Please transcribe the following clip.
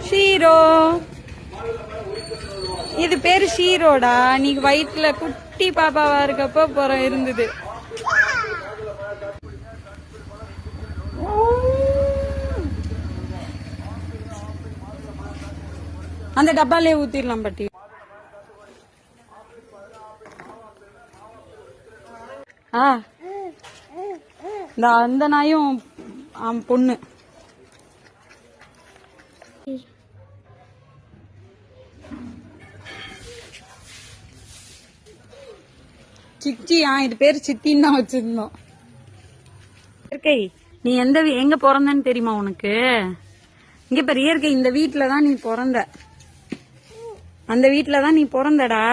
ஷீரோ, இது பேரு ஷீரோடா. நீ வயிற்றுல குட்டி பாப்பாவா இருக்கப்ப இருந்தது. அந்த டப்பாலே ஊத்திடலாம் பாட்டி. அந்த நாயும் பொண்ணு. சிச்சியா, இது பேரு சித்தின்னு தான் வச்சிருந்தோம். இயற்கை, நீ எங்க பிறந்தன்னு தெரியுமா உனக்கு? இங்க பேர் இயற்கை, இந்த வீட்டுலதான் நீ பிறந்த. அந்த வீட்டுலதான் நீ பிறந்தடா.